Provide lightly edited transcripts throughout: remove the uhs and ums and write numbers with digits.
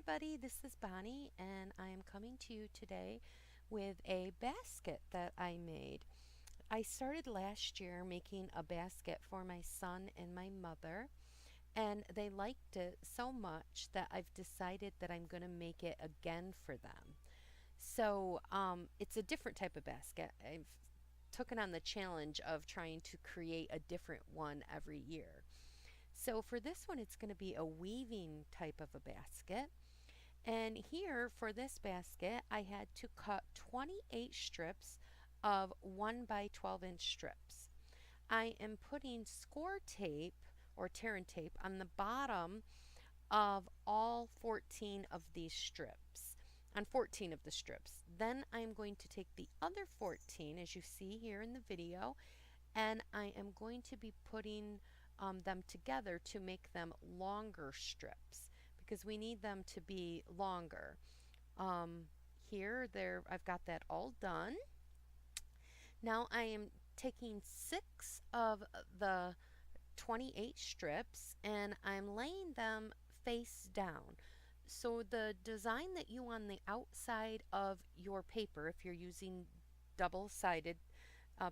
everybody, this is Bonnie and I am coming to you today with a basket that I made. I started last year making a basket for my son and my mother, and they liked it so much that I've decided that I'm going to make it again for them. It's a different type of basket. I've taken on the challenge of trying to create a different one every year. So for this one, it's going to be a weaving type of a basket. And here for this basket, I had to cut 28 strips of 1 by 12-inch strips. I am putting score tape or tear and tape on the bottom of all 14 of these strips, on 14 of the strips. Then I'm going to take the other 14, as you see here in the video, and I am going to be putting them together to make them longer strips because we need them to be longer. Um, there, I've got that all done. Now I am taking 6 of the 28 strips and I'm laying them face down. So the design that you want on the outside of your paper, if you're using double-sided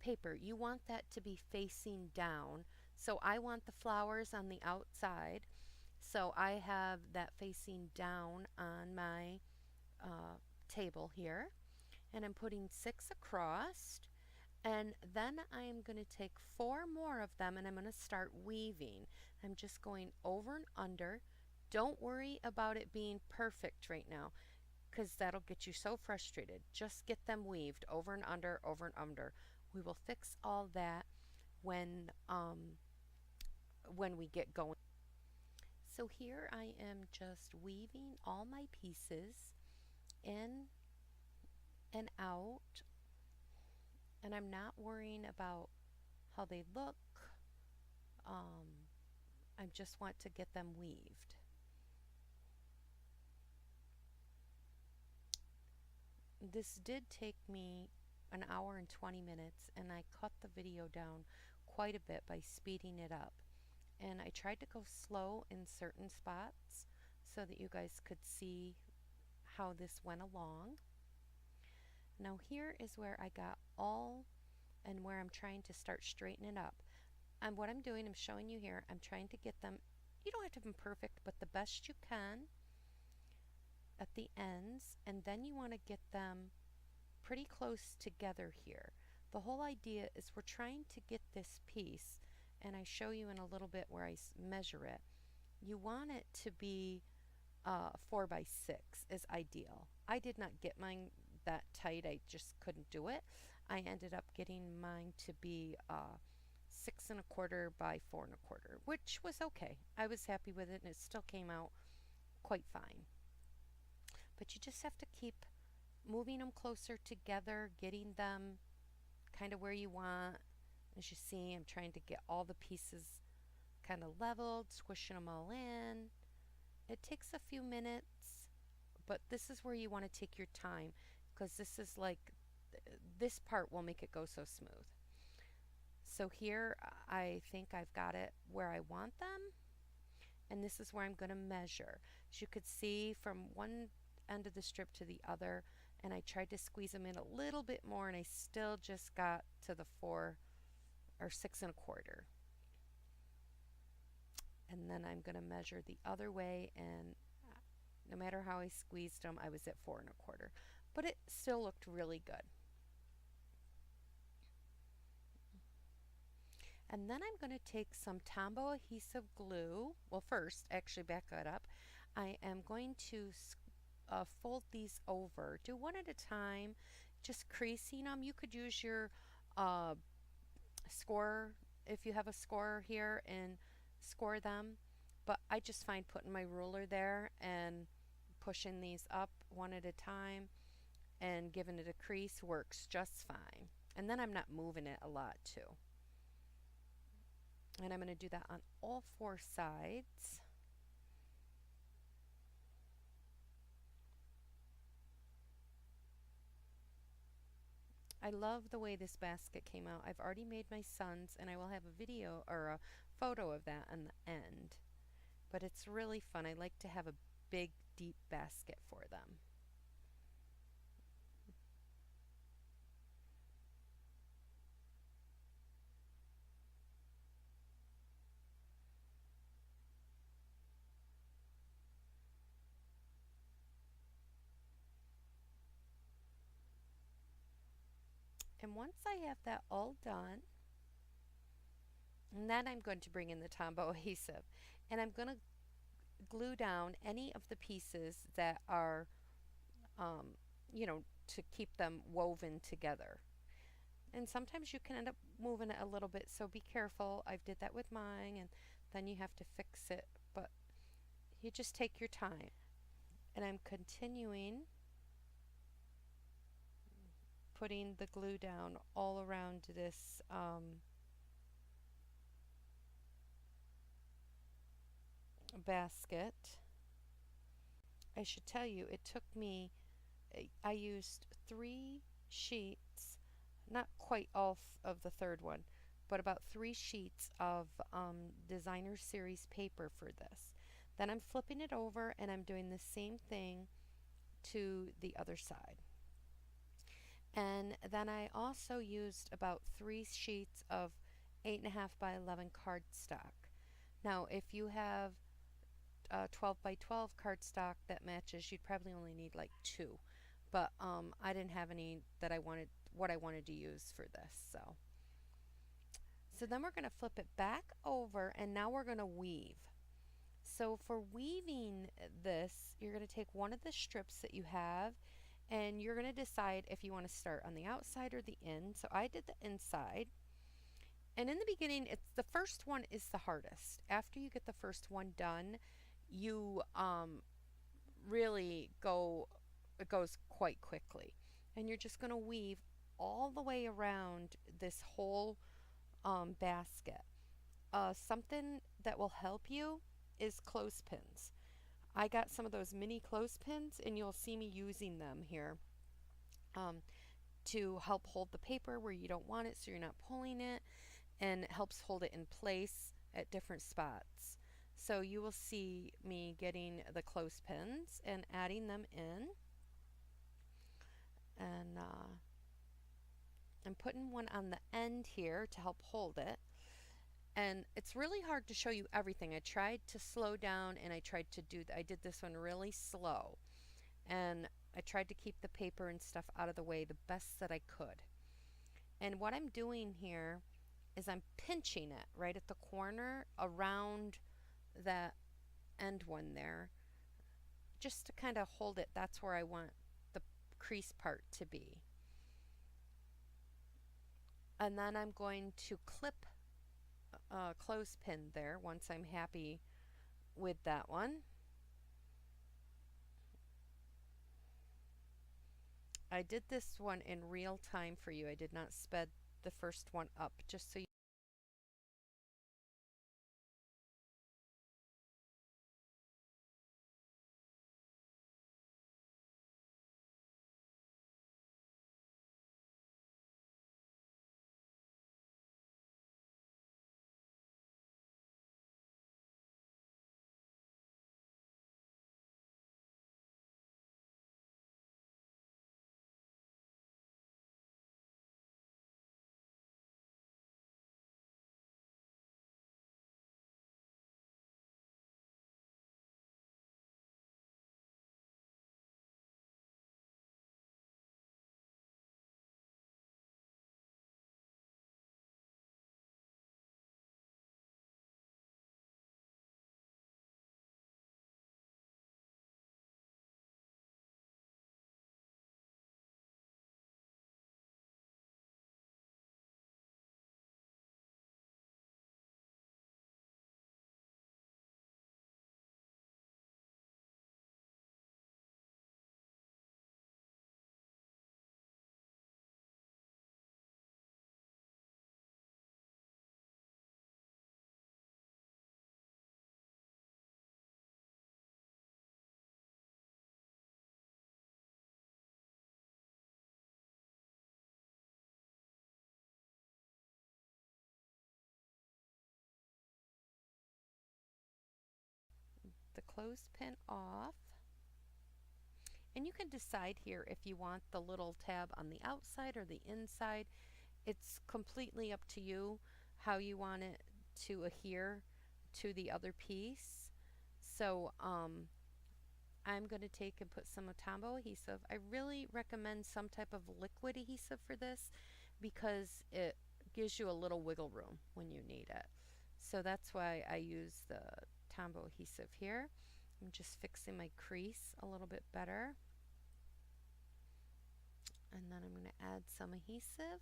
paper, you want that to be facing down. So I want the flowers on the outside. So I have that facing down on my table here. And I'm putting 6 across. And then I am going to take 4 more of them and I'm going to start weaving. I'm just going over and under. Don't worry about it being perfect right now because that'll get you so frustrated. Just get them weaved over and under, over and under. We will fix all that when when we get going. So here I am just weaving all my pieces in and out, and I'm not worrying about how they look. Um, I just want to get them weaved. This did take me an hour and 20 minutes, and I cut the video down quite a bit by speeding it up. And I tried to go slow in certain spots so that you guys could see how this went along. Now here is where I got all and where I'm trying to start straightening up. And what I'm doing, I'm showing you here, I'm trying to get them, you don't have to be perfect, but the best you can at the ends, and then you want to get them pretty close together here. The whole idea is we're trying to get this piece, and I show you in a little bit where I measure it. You want it to be 4 by 6 is ideal. I did not get mine that tight, I just couldn't do it. I ended up getting mine to be 6 1/4 by 4 1/4, which was okay. I was happy with it and it still came out quite fine. But you just have to keep moving them closer together, getting them kind of where you want. As you see, I'm trying to get all the pieces kind of leveled, squishing them all in. It takes a few minutes, but this is where you want to take your time because this is like, this part will make it go so smooth. So here I think I've got it where I want them, and this is where I'm going to measure. As you could see, from one end of the strip to the other, and I tried to squeeze them in a little bit more and I still just got to the 4 or 6 1/4. And then I'm going to measure the other way, and no matter how I squeezed them, I was at 4 1/4. But it still looked really good. And then I'm going to take some Tombow adhesive glue. Well, first, actually back that up. I am going to fold these over. Do one at a time, just creasing them. You could use your score, if you have a score here, and score them. But I just find putting my ruler there and pushing these up one at a time and giving it a crease works just fine. And then I'm not moving it a lot too. And I'm going to do that on all 4 sides. I love the way this basket came out. I've already made my son's, and I will have a video or a photo of that on the end. But it's really fun. I like to have a big, deep basket for them. And once I have that all done, and then I'm going to bring in the Tombow adhesive and I'm going to glue down any of the pieces that are, um, to keep them woven together. And sometimes you can end up moving it a little bit, so be careful. I did that with mine, and then you have to fix it, but you just take your time. And I'm continuing putting the glue down all around this basket. I should tell you, it took me, I used 3 sheets, not quite all of the third one, but about 3 sheets of designer series paper for this. Then I'm flipping it over and I'm doing the same thing to the other side. And then I also used about 3 sheets of 8.5 by 11 cardstock. Now, if you have 12 by 12 cardstock that matches, you'd probably only need like two. But I didn't have any that I wanted, what I wanted to use for this. So then we're going to flip it back over and now we're going to weave. So for weaving this, you're going to take one of the strips that you have and you're going to decide if you want to start on the outside or the in. So I did the inside. And in the beginning, it's the first one is the hardest. After you get the first one done, you really go, it goes quite quickly. And you're just going to weave all the way around this whole basket. Something that will help you is clothespins. I got some of those mini clothespins, and you'll see me using them here um, to help hold the paper where you don't want it so you're not pulling it, and it helps hold it in place at different spots. So you will see me getting the clothespins and adding them in, and I'm putting one on the end here to help hold it. And it's really hard to show you everything. I tried to slow down and I did this one really slow. And I tried to keep the paper and stuff out of the way the best that I could. And what I'm doing here is I'm pinching it right at the corner around that end one there just to kind of hold it. That's where I want the crease part to be. And then I'm going to clip a clothespin there once I'm happy with that one. I did this one in real time for you. I did not sped the first one up just so you clothespin off. And you can decide here if you want the little tab on the outside or the inside. It's completely up to you how you want it to adhere to the other piece. So I'm going to take and put some Tombow adhesive. I really recommend some type of liquid adhesive for this because it gives you a little wiggle room when you need it. So that's why I use the Tombow adhesive here. I'm just fixing my crease a little bit better. And then I'm going to add some adhesive.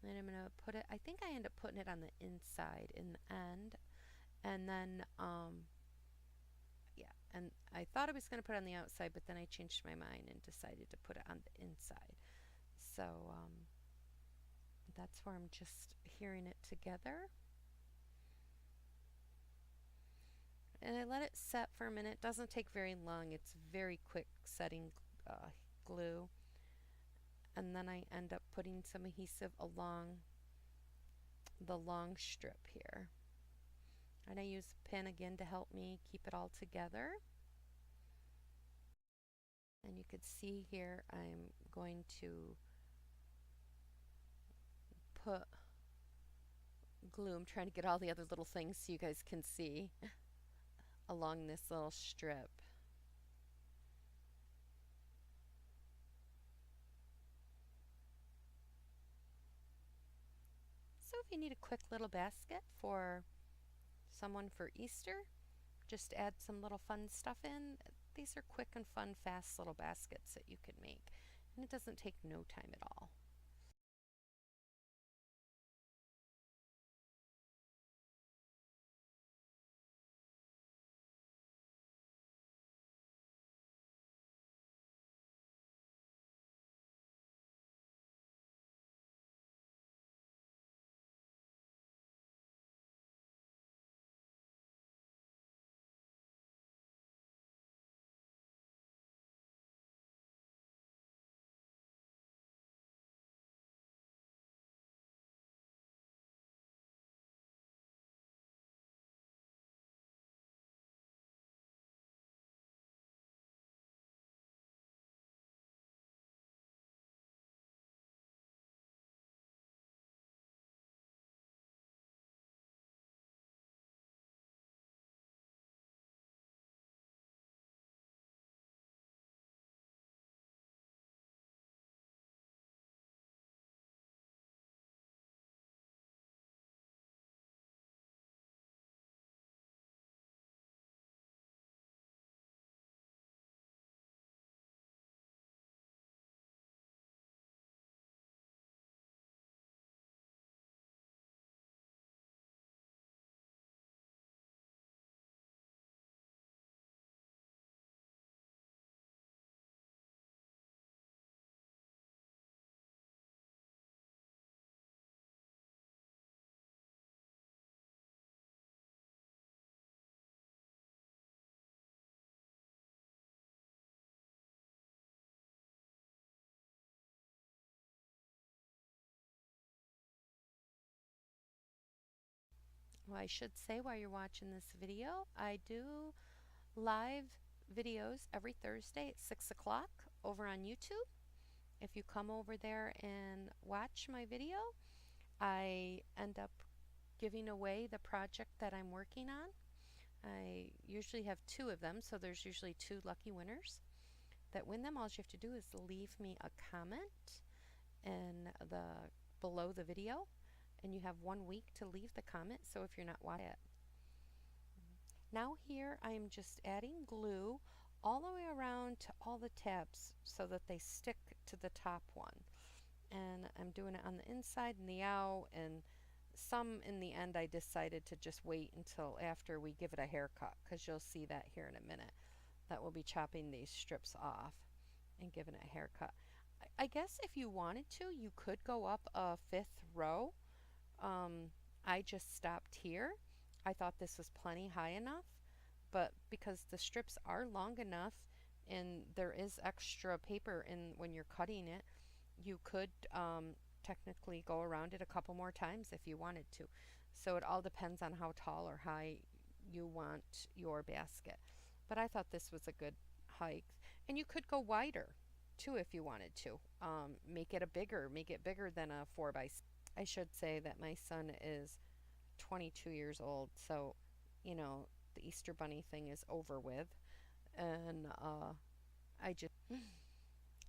Then I'm going to put it, I think I end up putting it on the inside in the end. And then, yeah, and I thought I was going to put it on the outside, but then I changed my mind and decided to put it on the inside. So that's where I'm just adhering it together. And I let it set for a minute. It doesn't take very long. It's very quick setting glue. And then I end up putting some adhesive along the long strip here. And I use a pin again to help me keep it all together. And you can see here I'm going to put glue. I'm trying to get all the other little things so you guys can see along this little strip. So if you need a quick little basket for someone for Easter, just add some little fun stuff in. These are quick and fun, fast little baskets that you can make. And it doesn't take no time at all. Well, I should say while you're watching this video, I do live videos every Thursday at 6 o'clock over on YouTube. If you come over there and watch my video, I end up giving away the project that I'm working on. I usually have two of them, so there's usually two lucky winners that win them. All you have to do is leave me a comment in the below the video, and you have 1 week to leave the comment. So if you're not watching it, now here I am just adding glue all the way around to all the tabs so that they stick to the top one. And I'm doing it on the inside and the out, and some in the end I decided to just wait until after we give it a haircut, because you'll see that here in a minute that we'll be chopping these strips off and giving it a haircut. I guess if you wanted to, you could go up a fifth row. I just stopped here. I thought this was plenty high enough, but because the strips are long enough and there is extra paper in when you're cutting it, you could technically go around it a couple more times if you wanted to. So it all depends on how tall or high you want your basket. But I thought this was a good height. And you could go wider too if you wanted to. Make it bigger than a 4 by 6. I should say that my son is 22 years old, so you know the Easter Bunny thing is over with, and I just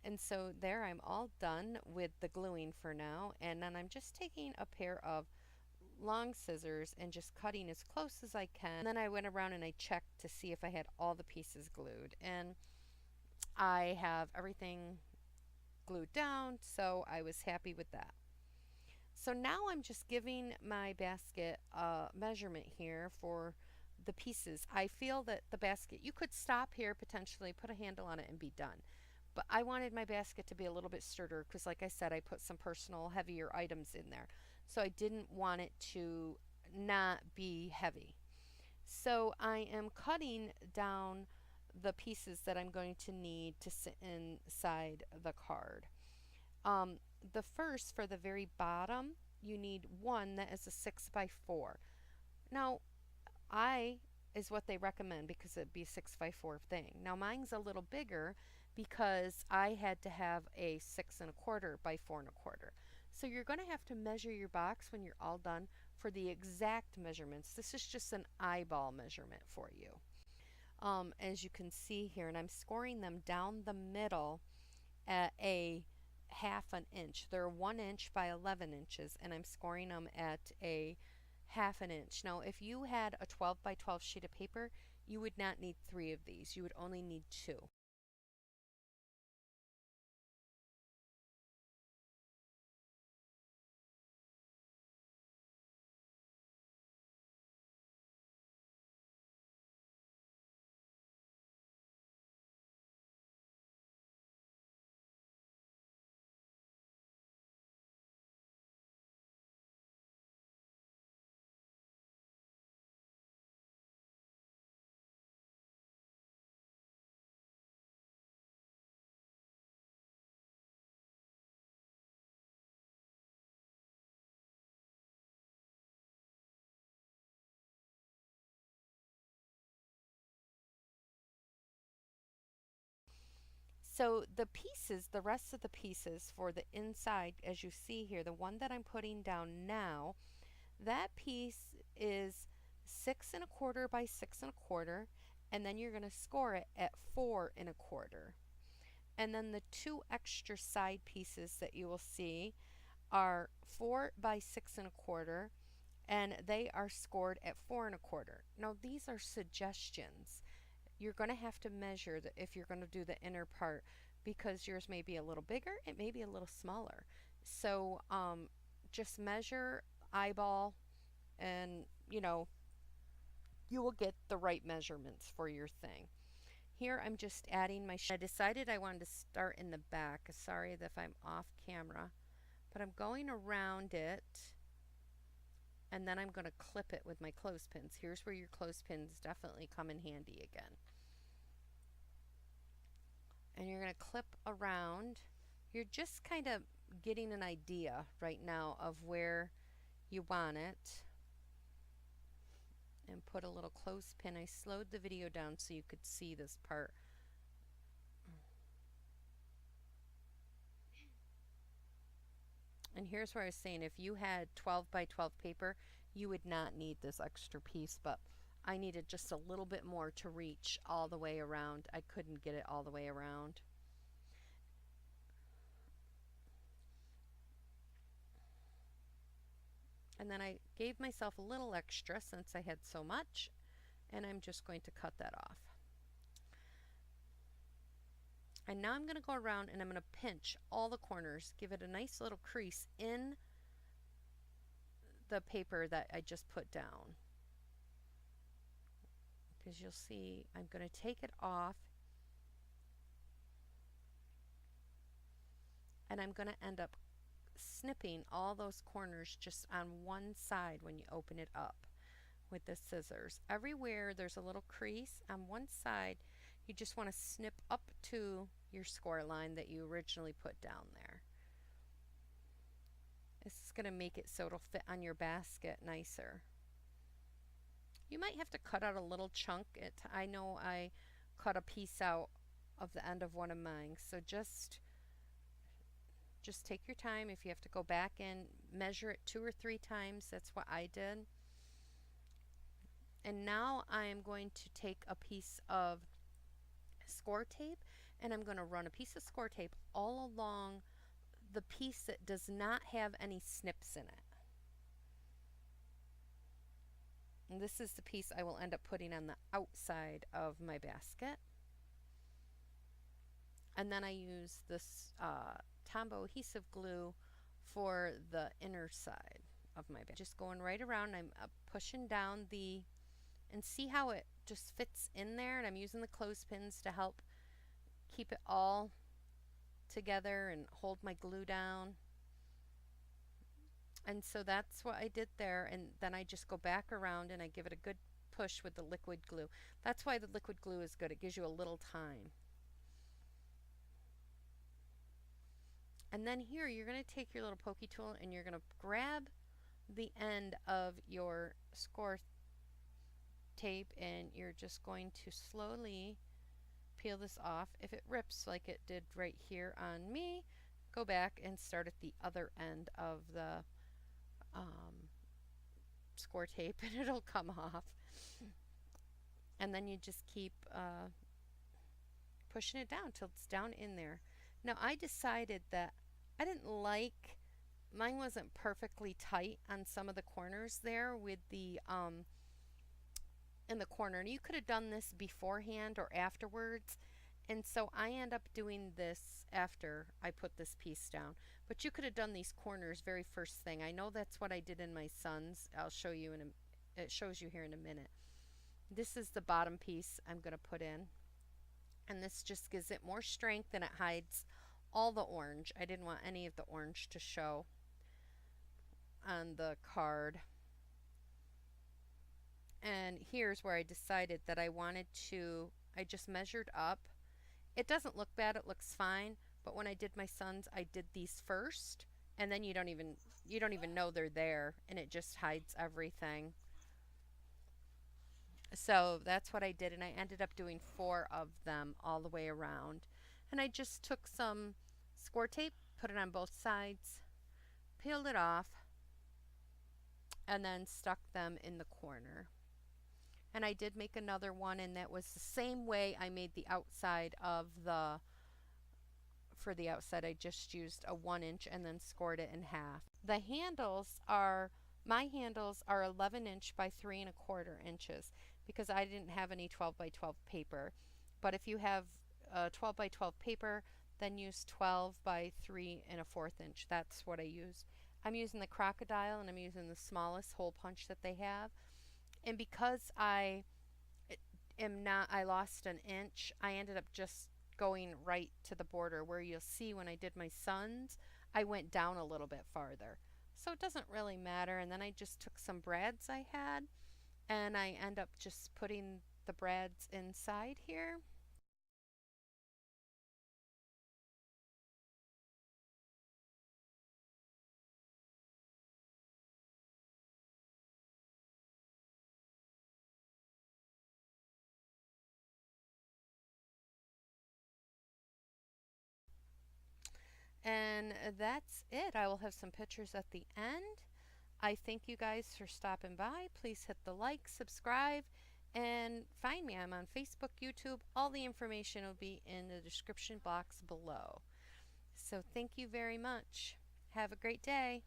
and so there I'm all done with the gluing for now, and then I'm just taking a pair of long scissors and just cutting as close as I can. And then I went around and I checked to see if I had all the pieces glued, and I have everything glued down, so I was happy with that. So now I'm just giving my basket a measurement here for the pieces. I feel that the basket, you could stop here potentially, put a handle on it and be done. But I wanted my basket to be a little bit sturdier because, like I said, I put some personal heavier items in there. So I didn't want it to not be heavy. So I am cutting down the pieces that I'm going to need to sit inside the card. Um, the first, for the very bottom, you need one that is a 6 by 4. Now, I is what they recommend because it'd be a 6 by 4 thing. Now, mine's a little bigger because I had to have a 6 and a quarter by 4 and a quarter. So you're going to have to measure your box when you're all done for the exact measurements. This is just an eyeball measurement for you. As you can see here, and I'm scoring them down the middle at a half an inch. They're 1 inch by 11 inches, and I'm scoring them at a half an inch. Now, if you had a 12 by 12 sheet of paper, you would not need 3 of these. You would only need 2. So the pieces, the rest of the pieces for the inside, as you see here, the one that I'm putting down now, that piece is 6 and a quarter by 6 and a quarter, and then you're going to score it at 4 and a quarter. And then the two extra side pieces that you will see are 4 by 6 and a quarter, and they are scored at 4 and a quarter. Now these are suggestions. You're going to have to measure if you're going to do the inner part because yours may be a little bigger, it may be a little smaller. So just measure, eyeball, and you will get the right measurements for your thing. Here I'm just adding my I decided I wanted to start in the back. Sorry if I'm off camera, but I'm going around it, and then I'm going to clip it with my clothespins. Here's where your clothespins definitely come in handy again. And you're going to clip around. You're just kind of getting an idea right now of where you want it. And put a little clothespin. I slowed the video down so you could see this part. And here's where I was saying if you had 12 by 12 paper, you would not need this extra piece, but I needed just a little bit more to reach all the way around. I couldn't get it all the way around. And then I gave myself a little extra since I had so much, and I'm just going to cut that off. And now I'm going to go around and I'm going to pinch all the corners, give it a nice little crease in the paper that I just put down. Because you'll see I'm going to take it off, and I'm going to end up snipping all those corners just on one side when you open it up with the scissors. Everywhere there's a little crease on one side, you just want to snip up to your score line that you originally put down there. This is going to make it so it'll fit on your basket nicer. You might have to cut out a little chunk. I know I cut a piece out of the end of one of mine. So just take your time. If you have to go back and measure it 2 or 3 times, that's what I did. And now I'm going to take a piece of score tape and I'm going to run a piece of score tape all along the piece that does not have any snips in it. And this is the piece I will end up putting on the outside of my basket. And then I use this Tombow adhesive glue for the inner side of my basket. Just going right around, I'm pushing down and see how it just fits in there. And I'm using the clothespins to help keep it all together and hold my glue down. And so that's what I did there, and then I just go back around and I give it a good push with the liquid glue. That's why the liquid glue is good. It gives you a little time. And then here you're going to take your little pokey tool and you're going to grab the end of your score tape and you're just going to slowly peel this off. If it rips like it did right here on me, go back and start at the other end of the score tape and it'll come off. And then you just keep pushing it down till it's down in there. Now I decided that I didn't like, mine wasn't perfectly tight on some of the corners there with the in the corner, and you could have done this beforehand or afterwards. And so I end up doing this after I put this piece down. But you could have done these corners very first thing. I know that's what I did in my son's. I'll show you it shows you here in a minute. This is the bottom piece I'm going to put in. And this just gives it more strength and it hides all the orange. I didn't want any of the orange to show on the card. And here's where I decided that I just measured up. It doesn't look bad, it looks fine, but when I did my son's, I did these first, and then you don't even know they're there, and it just hides everything. So that's what I did, and I ended up doing 4 of them all the way around. And I just took some score tape, put it on both sides, peeled it off, and then stuck them in the corner. And I did make another one, and that was the same way I made the outside of for the outside I just used a 1-inch and then scored it in half. My handles are 11" by 3¼ inches because I didn't have any 12 by 12 paper. But if you have 12 by 12 paper, then use 12 by 3¼ inch. That's what I used. I'm using the crocodile and I'm using the smallest hole punch that they have. And because I lost an inch, I ended up just going right to the border where you'll see when I did my son's, I went down a little bit farther. So it doesn't really matter. And then I just took some brads I had and I end up just putting the brads inside here. And that's it. I will have some pictures at the end. I thank you guys for stopping by. Please hit the like, subscribe, and find me. I'm on Facebook, YouTube. All the information will be in the description box below. So thank you very much. Have a great day.